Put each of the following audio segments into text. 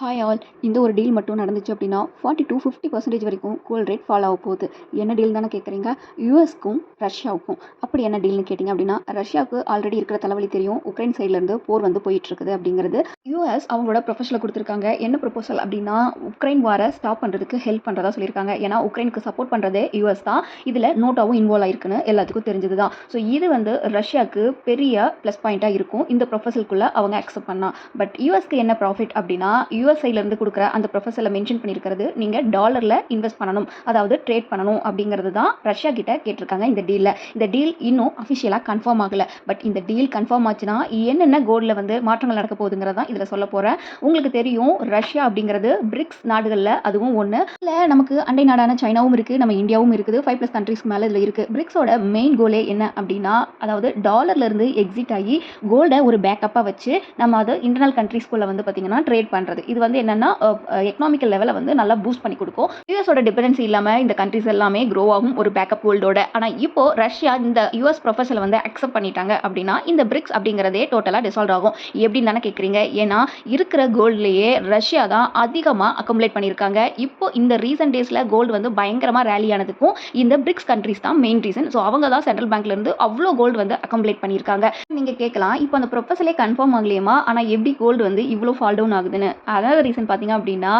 Hi all. இந்த ஒரு deal மட்டும் நடந்துச்சு அப்படின்னா 40 to 50% வரைக்கும் கோல்ட் ரேட் ஃபால் ஆக போகுது. என்ன டீல் தானே கேட்குறீங்க? யூஎஸ்க்கும் ரஷ்யாவுக்கும். அப்படி என்ன டீல்னு கேட்டிங்க அப்படின்னா, ரஷ்யாவுக்கு ஆல்ரெடி இருக்கிற தலைவலி தெரியும். உக்ரைன் சைட்லேருந்து போர் வந்து போயிட்டு இருக்குது அப்படிங்கிறது. யூஎஸ் அவங்களோட ப்ரொஃபஷனில் கொடுத்துருக்காங்க. என்ன ப்ரொபோசல் அப்படின்னா, உக்ரைன் வாரை ஸ்டாப் பண்ணுறதுக்கு ஹெல்ப் பண்ணுறதா சொல்லியிருக்காங்க. ஏன்னா உக்ரைனுக்கு சப்போர்ட் பண்ணுறதே யூஎஸ் தான். இதில் நோட்டாவும் இன்வால்வ் ஆயிருக்குன்னு எல்லாத்துக்கும் தெரிஞ்சது தான். ஸோ இது வந்து ரஷ்யாவுக்கு பெரிய ப்ளஸ் பாயிண்ட்டாக இருக்கும். இந்த ப்ரொஃபசலுக்குள்ளே அவங்க அக்செப்ட் பண்ணால். பட் யூஎஸ்க்கு என்ன ப்ராஃபிட் அப்படின்னா, யூஎஸ்ஐலேருந்து கொடுக்குற அந்த ப்ரொஃபஸரில் மென்ஷன் பண்ணியிருக்கிறது நீங்கள் டாலரில் இன்வெஸ்ட் பண்ணணும், அதாவது ட்ரேட் பண்ணணும் அப்படிங்கிறது தான் ரஷ்யா கிட்ட கேட்டிருக்காங்க இந்த டீலில். இந்த டீல் இன்னும் அஃபிஷியலாக கன்ஃபார்ம் ஆகலை. பட் இந்த டீல் கன்ஃபார்ம் ஆச்சுன்னா என்னென்ன கோல்டில் வந்து மாற்றங்கள் நடக்க போகுதுங்கிறது தான் இதில் சொல்ல போகிறேன். உங்களுக்கு தெரியும், ரஷ்யா அப்படிங்கிறது பிரிக்ஸ் நாடுகளில் அதுவும் ஒன்று. இல்லை, நமக்கு அண்டை நாடான சைனாவும் இருக்குது, நம்ம இந்தியாவும் இருக்குது. 5+ கண்ட்ரிஸ்க்கு மேலே இதில் இருக்குது. பிரிக்ஸோட மெயின் கோலே என்ன அப்படின்னா, அதாவது டாலர்லேருந்து எக்ஸிட் ஆகி கோல்டை ஒரு பேக்கப்பாக வச்சு நம்ம அதை இன்டர்னல் கண்ட்ரிஸ்குள்ளே வந்து பார்த்திங்கன்னா ட்ரேட் பண்ணுறது. இது வந்து என்னன்னா எக்கனாமிக்கல் லெவலை வந்து நல்லா பூஸ்ட் பண்ணி கொடுக்கும். யூஎஸோட டிபெண்டன்சி இல்லாமல் இந்த கண்ட்ரிஸ் எல்லாமே க்ரோ ஆகும் ஒரு பேக்கப் கோல்டோட. ஆனால் இப்போ ரஷ்யா இந்த யூஎஸ் ப்ரொஃபஸலை வந்து அக்செப்ட் பண்ணிட்டாங்க அப்படின்னா இந்த பிரிக்ஸ் அப்படிங்கிறதே டோட்டலாக டிசால்வ் ஆகும். எப்படின்னு தானே கேட்குறீங்க? ஏன்னா இருக்கிற கோல்ட்லேயே ரஷ்யா தான் அதிகமாக அக்கமுலேட் பண்ணியிருக்காங்க. இப்போ இந்த ரீசன்ட் டேஸில் கோல்டு வந்து பயங்கரமாக ரேலி ஆனதுக்கும் இந்த பிரிக்ஸ் கண்ட்ரிஸ் தான் மெயின் ரீசன். ஸோ அவங்க தான் சென்ட்ரல் பேங்க்லேருந்து அவ்வளோ கோல்டு வந்து அக்கமுலேட் பண்ணியிருக்காங்க. நீங்கள் கேட்கலாம், இப்போ அந்த ப்ரொஃபஸலே கன்ஃபார்ம் ஆகலையுமா, ஆனால் எப்படி கோல்டு வந்து இவ்வளோ ஃபால் டவுன் ஆகுதுன்னு? அதாவது ரீசன் பார்த்தீங்க அப்படின்னா,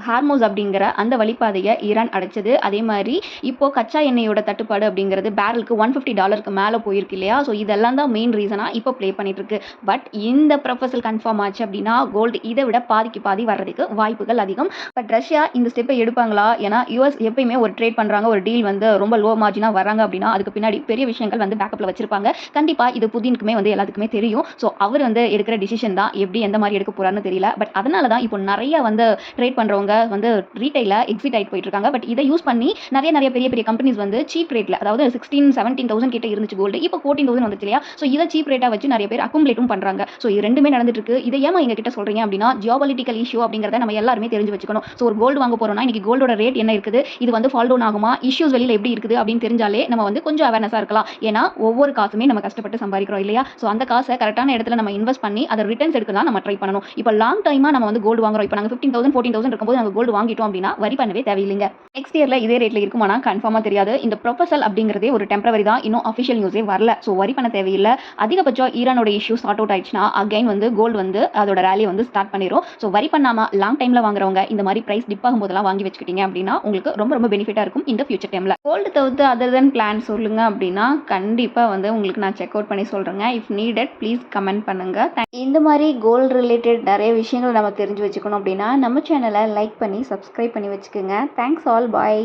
ஹார்மோஸ் அப்படிங்கிற அந்த வழிப்பாதையை ஈரான் அடைச்சது. அதே மாதிரி இப்போ கச்சா எண்ணெயோட தட்டுப்பாடு அப்படிங்கிறது பேரலுக்கு $150 மேலே போயிருக்கு இல்லையா? ஸோ இதெல்லாம் தான் மெயின் ரீசனாக இப்போ ப்ளே பண்ணிட்டு இருக்கு. பட் இந்த ப்ரொஃபஸல் கன்ஃபார்ம் ஆச்சு அப்படின்னா கோல்டு இதை விட பாதிக்கு பாதி வர்றதுக்கு வாய்ப்புகள் அதிகம். பட் ரஷ்யா இந்த ஸ்டெப்பை எடுப்பாங்களா? ஏன்னா யூஎஸ் எப்பயுமே ஒரு ட்ரேட் பண்ணுறாங்க, ஒரு டீல் வந்து ரொம்ப லோ மார்ஜினாக வராங்க அப்படின்னா அதுக்கு பின்னாடி பெரிய விஷயங்கள் வந்து பேக்கப்பில் வச்சிருப்பாங்க. கண்டிப்பாக இது புதினுக்குமே வந்து எல்லாத்துக்குமே தெரியும். ஸோ அவர் வந்து எடுக்கிற டிசிஷன் தான் எப்படி எந்த மாதிரி எடுக்க போறாருன்னு தெரியல. பட் அதனால தான் இப்போ நிறைய வந்து ட்ரேட் பண்ணுறவங்க வந்து ரீட்டைல எக்ஸிட் ஆகிட்டு போயிட்டு இருக்காங்க. பட் இதை யூஸ் பண்ணி நிறைய பெரிய பெரிய கம்பெனிஸ் வந்து சீப் ரேட்டில், அதாவது 16-17,000 கிட்ட இருந்துச்சு கோல்டு, இப்போ 14,000 வந்துச்சு இல்லையா? ஸோ இதை சீப் ரேட்டாக வச்சு நிறைய பேர் அக்குமுலேட்டும் பண்ணுறாங்க. ஸோ இது ரெண்டுமே நடந்துட்டு இருக்கு. இதை ஏமா எங்க கிட்ட சொல்றீங்க அப்படின்னா, ஜியோபாலிட்டிக்கல் இஷ்யூ அப்படிங்கிறத நம்ம எல்லாருமே தெரிஞ்சு வச்சுக்கணும். ஸோ ஒரு கோல்டு வாங்க போறோம்னா இன்னைக்கு கோல்டோட ரேட் என்ன இருக்குது, இது வந்து ஃபால் டவுன் ஆகுமா, இஷ்யூஸ் வெளியில் எப்படி இருக்குது அப்படின்னு தெரிஞ்சாலே நம்ம வந்து கொஞ்சம் அவேர்னஸாக இருக்கலாம். ஏன்னா ஒவ்வொரு காசுமே நம்ம கஷ்டப்பட்டு சம்பாதிக்கிறோம் இல்லையா? ஸோ அந்த காசை கரெக்டான இடத்துல நம்ம இன்வெஸ்ட் பண்ணி அதை ரிட்டர்ன்ஸ் எடுக்க தான் நம்ம ட்ரை பண்ணணும். இப்போ லாங் டைமாக நம்ம வந்து கோல்டு வாங்குறோம். இப்போ நாங்கள் 15,000 14,000 இருக்கும்போது நாங்கள் கோல்டு வாங்கிட்டோம் அப்படின்னா வரி பண்ணவே தேவையில்லைங்க. நெக்ஸ்ட் இயர்ல இதே ரேட்ல இருக்குமானா கன்ஃபார்மாக தெரியாது. இந்த ப்ரொபோசல் அப்படிங்கிறதே ஒரு டெம்பரவரி தான், இன்னும் அஃபிஷியல் நியூஸே வரல. ஸோ வரி பண்ண தேவையில்லை. அதிகபட்சம் ஈரானோட இஷ்யூ சார்ட் அவுட் ஆயிடுச்சுன்னா அகைன் வந்து கோல்டு வந்து அதோட ரேலியை வந்து ஸ்டார்ட் பண்ணிடும். ஸோ வரி பண்ணாமல் லாங் டைமில் வாங்குறவங்க இந்த மாதிரி பிரைஸ் டிப் ஆகும்போதெல்லாம் வாங்கி வச்சுக்கிட்டீங்க அப்படின்னா உங்களுக்கு ரொம்ப பெனிஃபிட்டாக இருக்கும் இந்த ஃபியூச்சர் டைமில். கோல்டு தவிர்த்து அதர் தென் பிளான் சொல்லுங்க அப்படின்னா கண்டிப்பாக வந்து உங்களுக்கு நான் செக் அவுட் பண்ணி சொல்கிறேங்க. இஃப் நீடட் ப்ளீஸ் கமெண்ட் பண்ணுங்க. இந்த மாதிரி கோல்டு ரிலேட்டட் நிறைய விஷயங்கள் நம்ம தெரிஞ்சு வச்சுக்கணும் அப்படின்னா நம்ம சேனலை லைக் பண்ணி சப்ஸ்கிரைப் பண்ணி வச்சுக்கோங்க. Thanks all. பாய்.